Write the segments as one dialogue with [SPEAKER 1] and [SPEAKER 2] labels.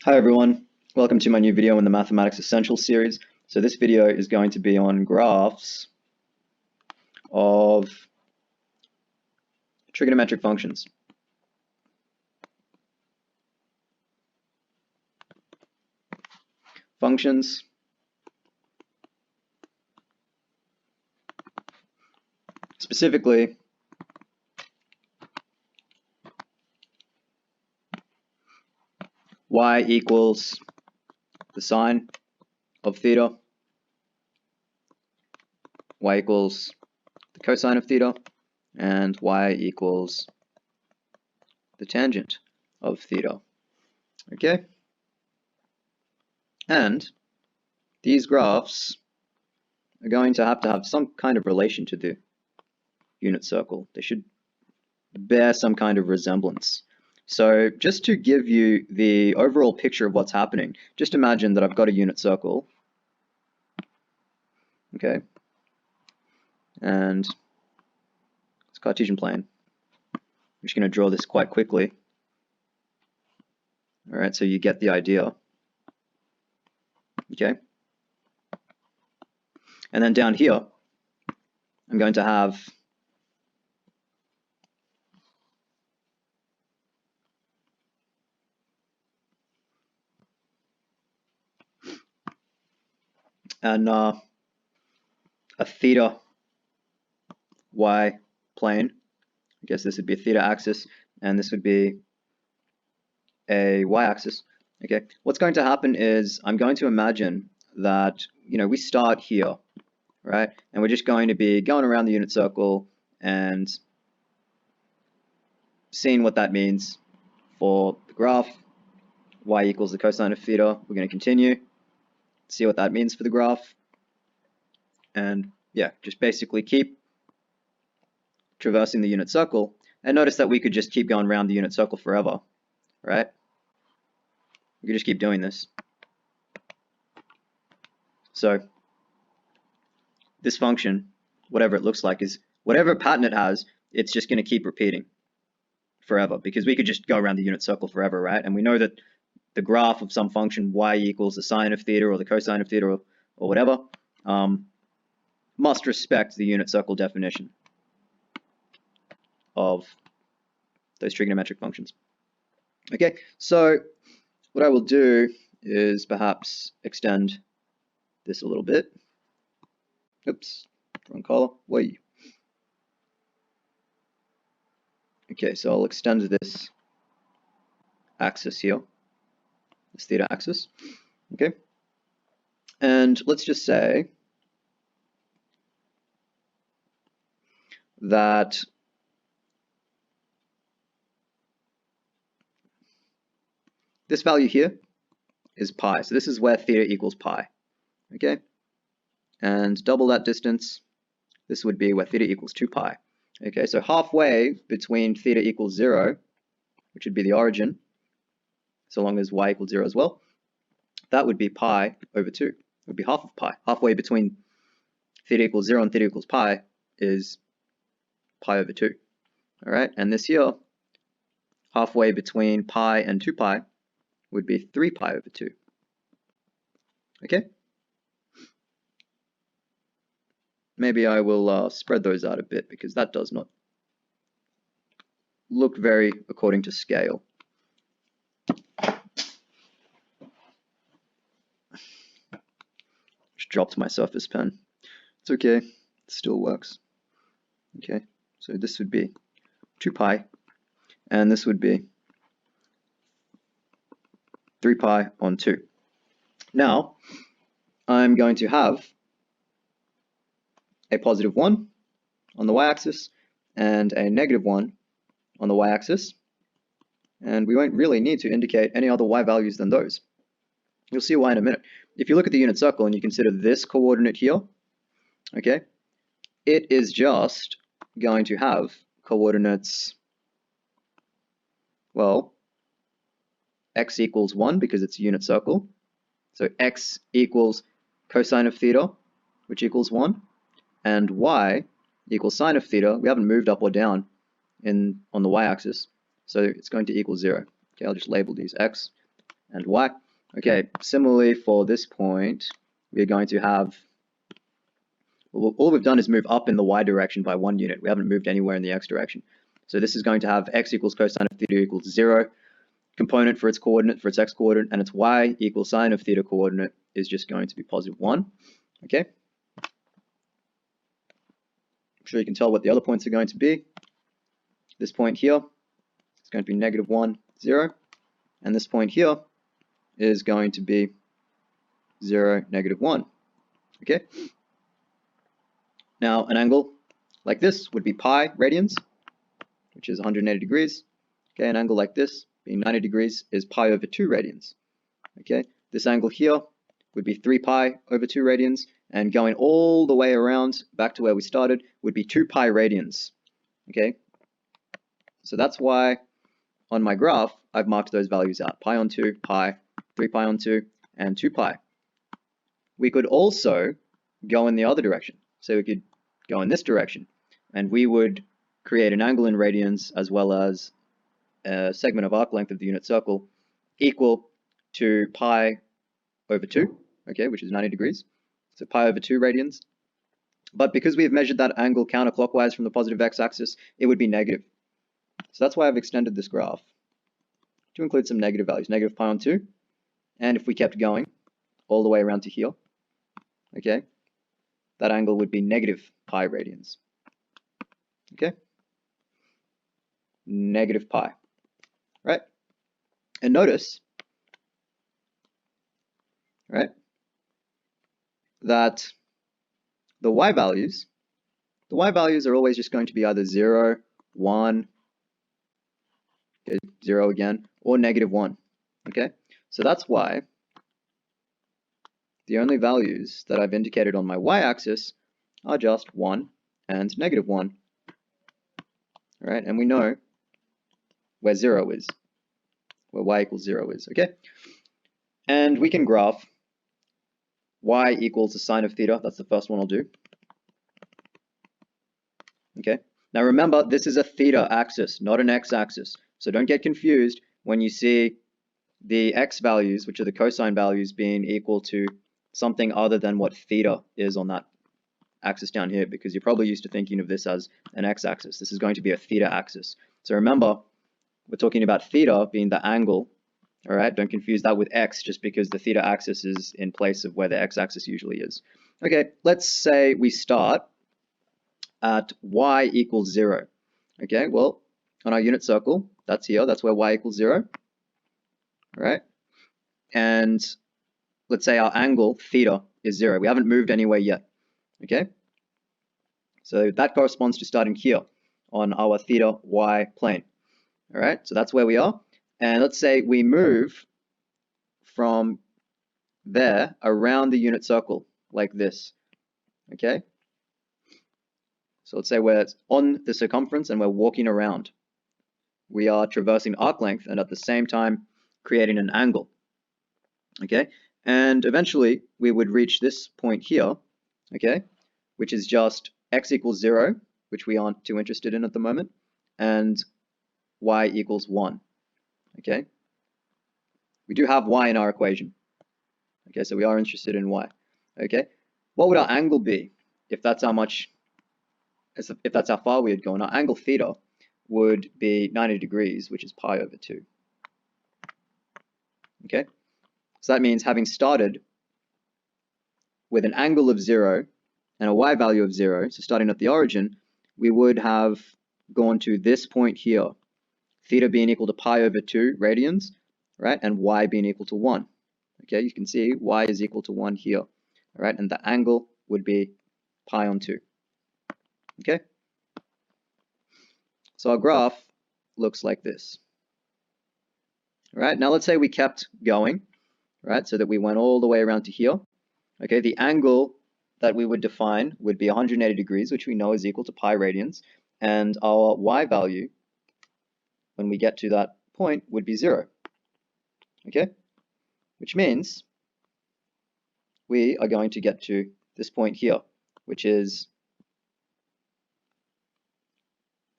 [SPEAKER 1] Hi everyone, welcome to my new video in the Mathematics Essentials series. So this video is going to be on graphs of trigonometric functions. Functions specifically y equals the sine of theta, y equals the cosine of theta, and y equals the tangent of theta. Okay? And these graphs are going to have some kind of relation to the unit circle. They should bear some kind of resemblance. So just to give you the overall picture of what's happening, just imagine that I've got a unit circle, okay, and it's Cartesian plane. I'm just going to draw this quite quickly. All right, so you get the idea, okay? And then down here, I'm going to have a theta y plane. I guess this would be a theta axis, and this would be a y-axis. Okay, what's going to happen is I'm going to imagine that, we start here, right? And we're just going to be going around the unit circle and seeing what that means for the graph. Y equals the cosine of theta. We're going to continue, see what that means for the graph. And yeah, just basically keep traversing the unit circle. And notice that we could just keep going around the unit circle forever, right? We could just keep doing this. So this function, whatever it looks like, is whatever pattern it has, it's just going to keep repeating forever, because we could just go around the unit circle forever, right? And we know that the graph of some function y equals the sine of theta or the cosine of theta or whatever must respect the unit circle definition of those trigonometric functions. Okay, so what I will do is perhaps extend this a little bit. Oops, wrong color. Wait. Okay, so I'll extend this axis here, this theta axis. Okay, and let's just say that this value here is pi. So this is where theta equals pi. Okay, and double that distance, this would be where theta equals 2 pi. Okay, so halfway between theta equals 0, which would be the origin, so long as y equals 0 as well, that would be pi over 2. It would be half of pi. Halfway between theta equals 0 and theta equals pi is pi over 2. All right, and this here, halfway between pi and 2 pi, would be 3 pi over 2. Okay? Maybe I will spread those out a bit, because that does not look very according to scale. Just dropped my Surface Pen. It's okay, it still works. Okay, so this would be 2 pi, and this would be 3 pi on 2. Now, I'm going to have a positive 1 on the y-axis and a negative 1 on the y-axis, and we won't really need to indicate any other y values than those. You'll see why in a minute. If you look at the unit circle and you consider this coordinate here, okay, it is just going to have coordinates, well, x equals 1 because it's a unit circle. So x equals cosine of theta, which equals 1, and y equals sine of theta. We haven't moved up or down on the y-axis, so it's going to equal 0. Okay, I'll just label these x and y. Okay, similarly for this point, we're going to have, well, all we've done is move up in the y direction by 1 unit. We haven't moved anywhere in the x direction. So this is going to have x equals cosine of theta equals 0, component for its coordinate, for its x coordinate, and its y equals sine of theta coordinate is just going to be positive 1. Okay? I'm sure you can tell what the other points are going to be. This point here is going to be negative 1, 0. And this point here is going to be 0, negative 1. Okay? Now, an angle like this would be pi radians, which is 180 degrees. Okay, an angle like this, being 90 degrees, is pi over 2 radians. Okay, this angle here would be 3 pi over 2 radians, and going all the way around back to where we started would be 2 pi radians. Okay, so that's why on my graph I've marked those values out: pi on 2, pi, 3 pi on 2, and 2 pi. We could also go in the other direction, so we could go in this direction, and we would create an angle in radians as well as a segment of arc length of the unit circle equal to pi over 2, okay, which is 90 degrees. So pi over 2 radians. But because we have measured that angle counterclockwise from the positive x-axis, it would be negative. So that's why I've extended this graph to include some negative values, negative pi on 2. And if we kept going all the way around to here, okay, that angle would be negative pi radians. Okay? Negative pi. Right? And notice, right, that the y values are always just going to be either 0, 1, okay, 0 again, or negative 1. Okay? So that's why the only values that I've indicated on my y-axis are just 1 and negative 1. All right? And we know where 0 is, where y equals 0 is. Okay? And we can graph y equals the sine of theta. That's the first one I'll do. Okay? Now remember, this is a theta axis, not an x-axis. So don't get confused when you see the x values, which are the cosine values, being equal to something other than what theta is on that axis down here, because you're probably used to thinking of this as an x-axis. This is going to be a theta axis. So remember, we're talking about theta being the angle. All right, don't confuse that with x just because the theta axis is in place of where the x-axis usually is. Okay, let's say we start at y equals 0. Okay, well, on our unit circle, that's here, that's where y equals 0. All right, and let's say our angle, theta, is 0. We haven't moved anywhere yet. Okay, so that corresponds to starting here on our theta y plane. All right, so that's where we are. And let's say we move from there around the unit circle like this. Okay, so let's say we're on the circumference and we're walking around. We are traversing arc length and at the same time creating an angle. Okay, and eventually we would reach this point here, okay, which is just x equals 0, which we aren't too interested in at the moment, and y equals 1. Okay, we do have y in our equation. Okay, so we are interested in y. Okay, what would our angle be if that's how much, if that's how far we had gone? Our angle theta would be 90 degrees, which is pi over 2. Okay, so that means having started with an angle of 0 and a y value of 0, so starting at the origin, we would have gone to this point here, theta being equal to pi over 2 radians, right, and y being equal to 1. Okay, you can see y is equal to 1 here, all right, and the angle would be pi on 2. Okay, so our graph looks like this. All right, now let's say we kept going, right, so that we went all the way around to here. Okay, the angle that we would define would be 180 degrees, which we know is equal to pi radians, and our y value, when we get to that point, would be 0. Okay, which means we are going to get to this point here, which is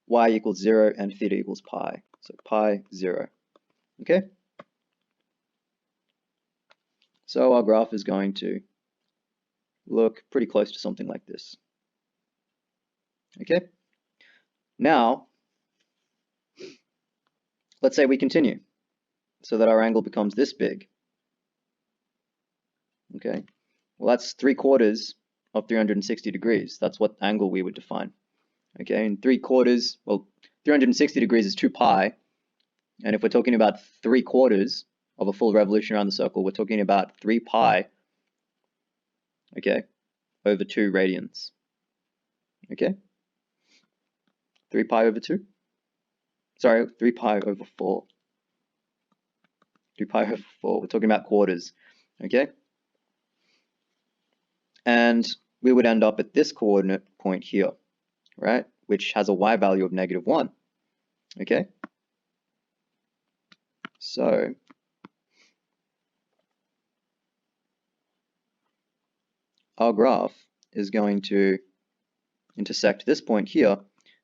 [SPEAKER 1] y equals 0 and theta equals pi. So pi 0. Okay? So our graph is going to look pretty close to something like this. Okay? Now, let's say we continue so that our angle becomes this big. Okay? Well, that's 3/4 of 360 degrees. That's what angle we would define. Okay? And 3/4, well, 360 degrees is 2 pi. And if we're talking about 3/4 of a full revolution around the circle, we're talking about 3 pi, okay, over 2 radians. Okay? 3 pi over 2? Sorry, 3 pi over 4. 3 pi over 4. We're talking about quarters. Okay? And we would end up at this coordinate point here, right? Which has a y value of -1. Okay? So our graph is going to intersect this point here,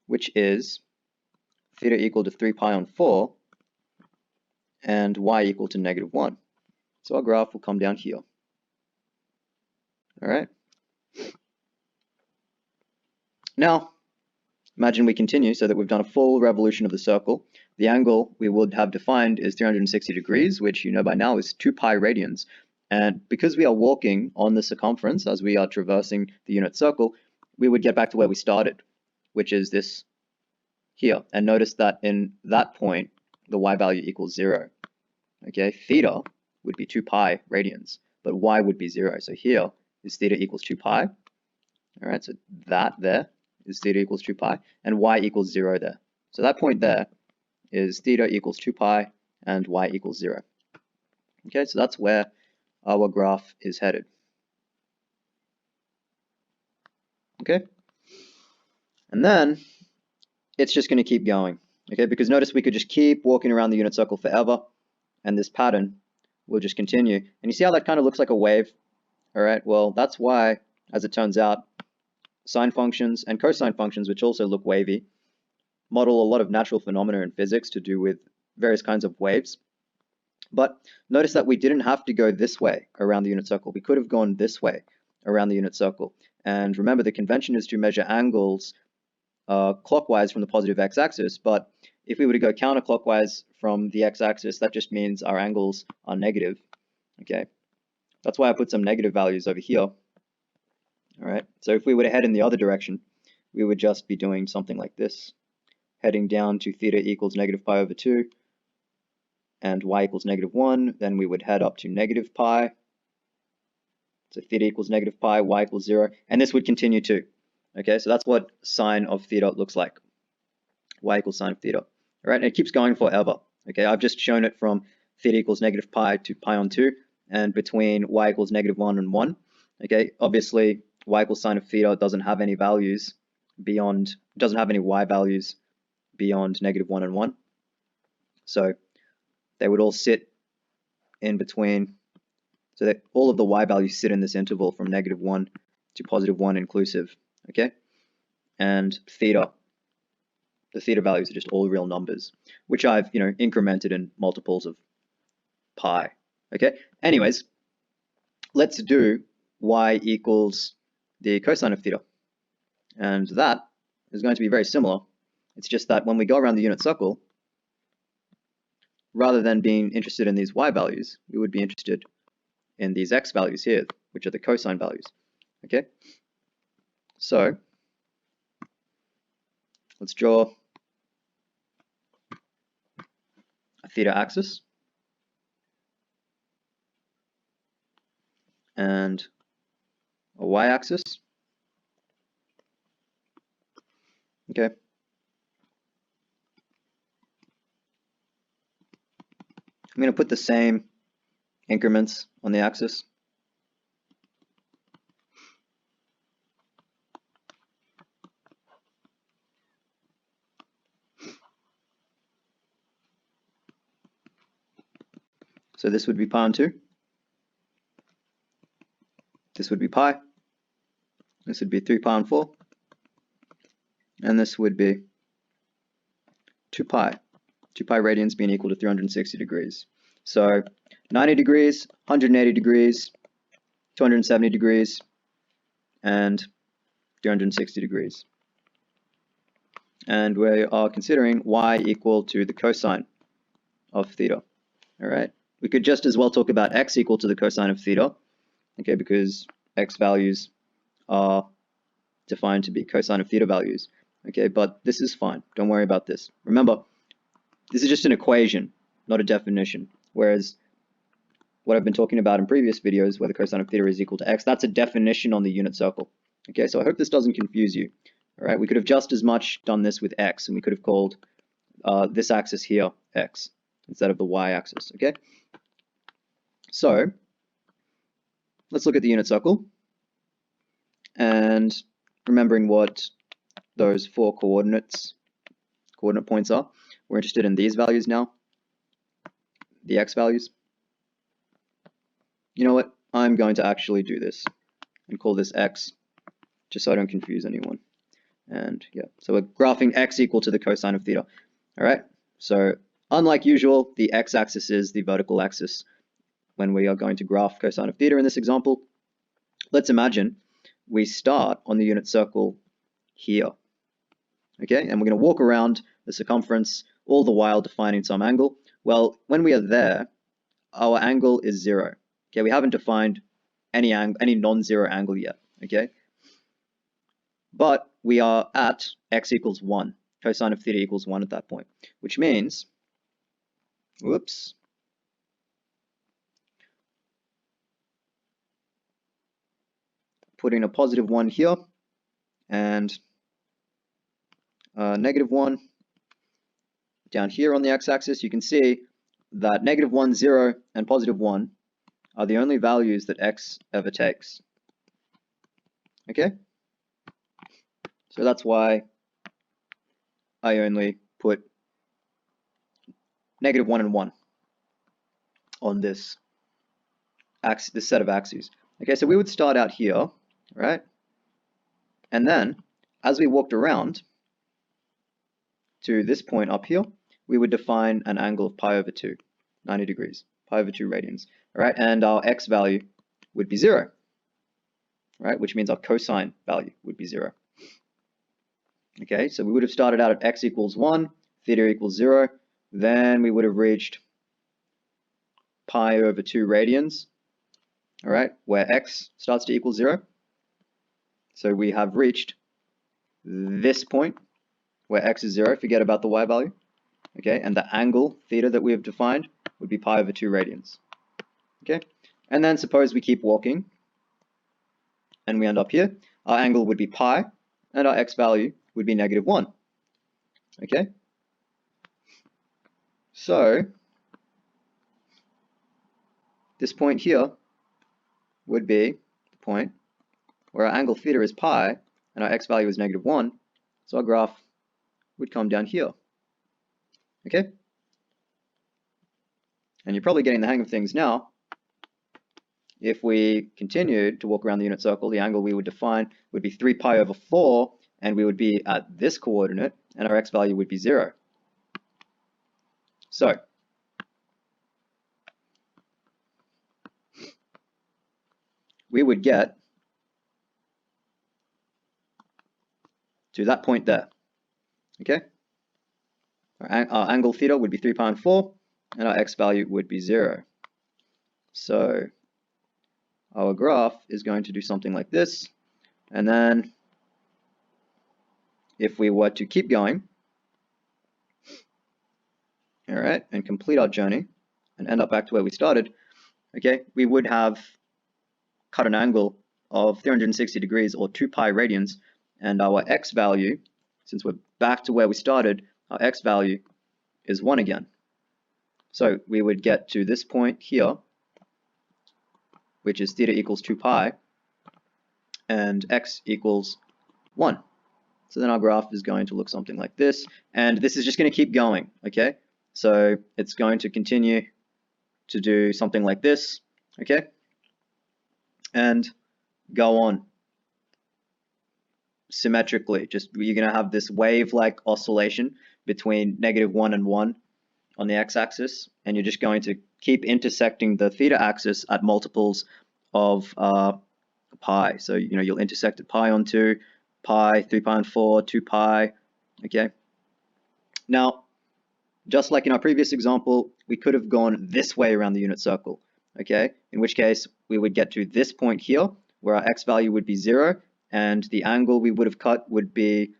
[SPEAKER 1] which is theta equal to 3 pi on 4 and y equal to -1. So our graph will come down here. All right. Now, imagine we continue so that we've done a full revolution of the circle. The angle we would have defined is 360 degrees, which you know by now is 2 pi radians. And because we are walking on the circumference as we are traversing the unit circle, we would get back to where we started, which is this here. And notice that in that point, the y value equals 0. Okay, theta would be 2 pi radians, but y would be 0. So here is theta equals 2 pi. All right, so that there is theta equals 2 pi, and y equals 0 there. So that point there is theta equals 2 pi and y equals 0. Okay, so that's where our graph is headed. Okay, and then it's just going to keep going. Okay, because notice we could just keep walking around the unit circle forever, and this pattern will just continue. And you see how that kind of looks like a wave? All right, well, that's why, as it turns out, sine functions and cosine functions, which also look wavy, model a lot of natural phenomena in physics to do with various kinds of waves. But notice that we didn't have to go this way around the unit circle. We could have gone this way around the unit circle. And remember, the convention is to measure angles clockwise from the positive x-axis. But if we were to go counterclockwise from the x-axis, that just means our angles are negative. Okay, that's why I put some negative values over here. All right, so if we were to head in the other direction, we would just be doing something like this, heading down to theta equals -pi/2 and y equals -1. Then we would head up to -pi. So theta equals -pi, y equals 0, and this would continue too. Okay, so that's what sine of theta looks like. Y equals sine of theta. All right, and it keeps going forever. Okay, I've just shown it from theta equals -pi to pi on 2, and between y equals -1 and 1. Okay, obviously y equals sine of theta doesn't have any values beyond, doesn't have any y values beyond -1 and 1. So they would all sit in between, so that all of the y values sit in this interval from -1 to +1 inclusive. Okay, and theta, the theta values are just all real numbers, which I've incremented in multiples of pi. Okay, anyways, let's do y equals the cosine of theta, and that is going to be very similar. It's just that when we go around the unit circle, rather than being interested in these y values, we would be interested in these x values here, which are the cosine values. Okay, so let's draw a theta axis and a y axis. Okay, I'm going to put the same increments on the axis. So this would be pi on 2. This would be pi. This would be 3 pi on 4. And this would be 2 pi. 2 pi radians being equal to 360 degrees. So 90 degrees, 180 degrees, 270 degrees, and 360 degrees. And we are considering y equal to the cosine of theta. All right. We could just as well talk about x equal to the cosine of theta, okay, because x values are defined to be cosine of theta values, okay, but this is fine. Don't worry about this. Remember, this is just an equation, not a definition, whereas what I've been talking about in previous videos, where the cosine of theta is equal to x, that's a definition on the unit circle. Okay, so I hope this doesn't confuse you. All right, we could have just as much done this with x, and we could have called this axis here x instead of the y-axis. Okay, so let's look at the unit circle, and remembering what those 4 coordinate points are, we're interested in these values now, the x values. You know what? I'm going to actually do this and call this x, just so I don't confuse anyone. And yeah, so we're graphing x equal to the cosine of theta. All right, so unlike usual, the x-axis is the vertical axis when we are going to graph cosine of theta in this example. Let's imagine we start on the unit circle here, okay, and we're going to walk around the circumference all the while defining some angle. Well, when we are there, our angle is 0. Okay, we haven't defined any non-zero angle yet, okay? But we are at x equals 1. Cosine of theta equals 1 at that point, which means, whoops, putting a positive 1 here and negative 1 down here on the x-axis, you can see that negative 1, 0, and positive 1 are the only values that x ever takes. Okay? So that's why I only put negative 1 and 1 on this set of axes. Okay, so we would start out here, right? And then, as we walked around to this point up here, we would define an angle of pi over 2, 90 degrees, pi over 2 radians, all right? And our x value would be 0, right? Which means our cosine value would be 0. Okay, so we would have started out at x equals 1, theta equals 0, then we would have reached pi over 2 radians, all right, where x starts to equal 0. So we have reached this point where x is 0, forget about the y value, okay, and the angle theta that we have defined would be pi over 2 radians, okay, and then suppose we keep walking and we end up here, our angle would be pi and our x value would be negative 1, okay, so this point here would be the point where our angle theta is pi and our x value is negative 1, so our graph would come down here, okay? And you're probably getting the hang of things now. If we continued to walk around the unit circle, the angle we would define would be 3 pi over 4, and we would be at this coordinate, and our x value would be 0. So, we would get to that point there, okay? Our angle theta would be 3 pi and 4, and our x value would be 0. So, our graph is going to do something like this, and then if we were to keep going, all right, and complete our journey and end up back to where we started, okay, we would have cut an angle of 360 degrees or 2 pi radians, and our x value, since we're back to where we started, our x value is 1 again. So we would get to this point here, which is theta equals 2 pi, and x equals 1. So then our graph is going to look something like this, and this is just going to keep going, okay? So it's going to continue to do something like this, okay? And go on symmetrically. Just you're going to have this wave-like oscillation between negative 1 and 1 on the x-axis, and you're just going to keep intersecting the theta axis at multiples of pi. So, you'll intersect at pi on 2, pi, 3 pi on 4, 2 pi, okay? Now, just like in our previous example, we could have gone this way around the unit circle, okay? In which case, we would get to this point here, where our x value would be 0, and the angle we would have cut would be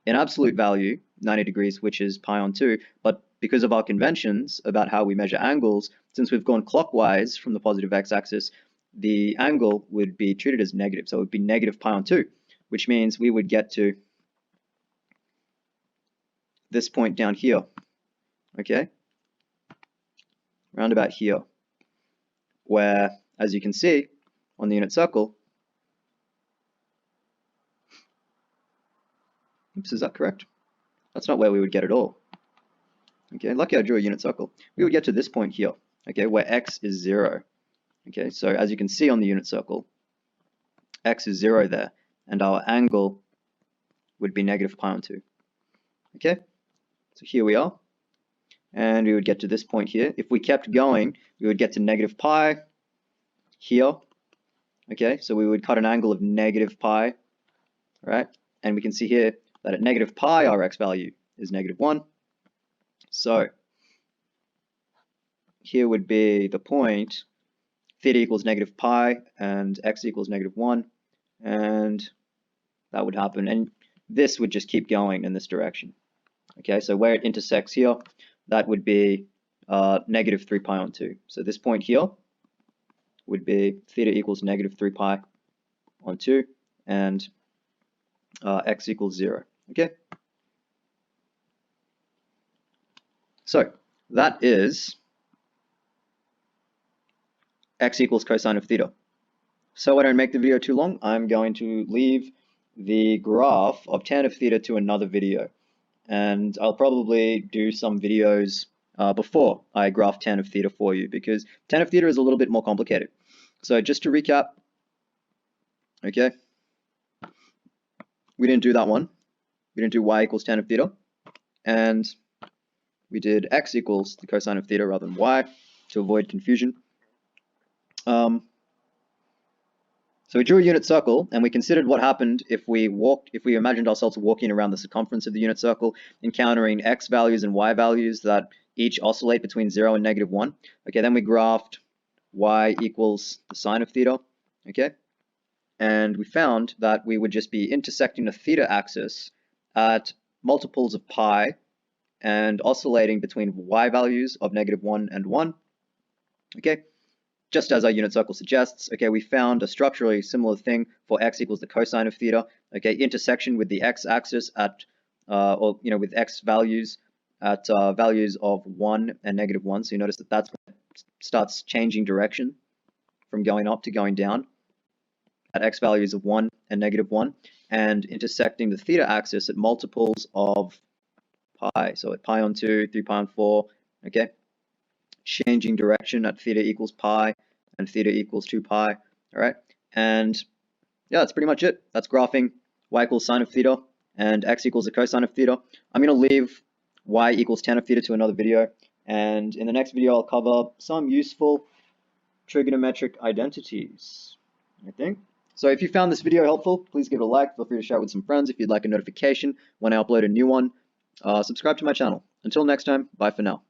[SPEAKER 1] an absolute value, 90 degrees, which is pi on 2, but because of our conventions about how we measure angles, since we've gone clockwise from the positive x-axis, the angle would be treated as negative, so it would be negative pi on 2, which means we would get to this point down here, okay? Round about here, where, as you can see, on the unit circle, oops, is that correct? That's not where we would get at all. Okay, lucky I drew a unit circle. We would get to this point here, okay, where x is 0. Okay, so as you can see on the unit circle, x is 0 there, and our angle would be negative pi on 2. Okay, so here we are, and we would get to this point here. If we kept going, we would get to negative pi here. Okay, so we would cut an angle of negative pi, right? And we can see here that at negative pi, our x value is negative 1. So here would be the point theta equals negative pi and x equals negative 1, and that would happen, and this would just keep going in this direction. Okay, so where it intersects here, that would be negative 3 pi on 2. So this point here would be theta equals negative 3 pi on 2, and x equals 0. Okay, so that is x equals cosine of theta. So I don't make the video too long, I'm going to leave the graph of tan of theta to another video, and I'll probably do some videos before I graph tan of theta for you, because tan of theta is a little bit more complicated. So just to recap, okay, we didn't do that one. We didn't do y equals tan of theta, and we did x equals the cosine of theta rather than y to avoid confusion. So we drew a unit circle, and we considered what happened if we imagined ourselves walking around the circumference of the unit circle, encountering x values and y values that each oscillate between 0 and negative 1. Okay, then we graphed y equals the sine of theta, okay? And we found that we would just be intersecting the theta axis at multiples of pi and oscillating between y values of negative 1 and 1, okay? Just as our unit circle suggests, okay, we found a structurally similar thing for x equals the cosine of theta, okay, intersection with the x-axis at, with x values at values of 1 and negative 1. So you notice that that's when it starts changing direction from going up to going down at x values of 1 and negative 1, and intersecting the theta axis at multiples of pi. So at pi on 2, 3 pi on 4, okay? Changing direction at theta equals pi and theta equals 2 pi, all right? And yeah, that's pretty much it. That's graphing y equals sine of theta and x equals the cosine of theta. I'm going to leave y equals tan of theta to another video, and in the next video I'll cover some useful trigonometric identities, I think. So if you found this video helpful, please give it a like. Feel free to share it with some friends if you'd like a notification when I upload a new one. Subscribe to my channel. Until next time, bye for now.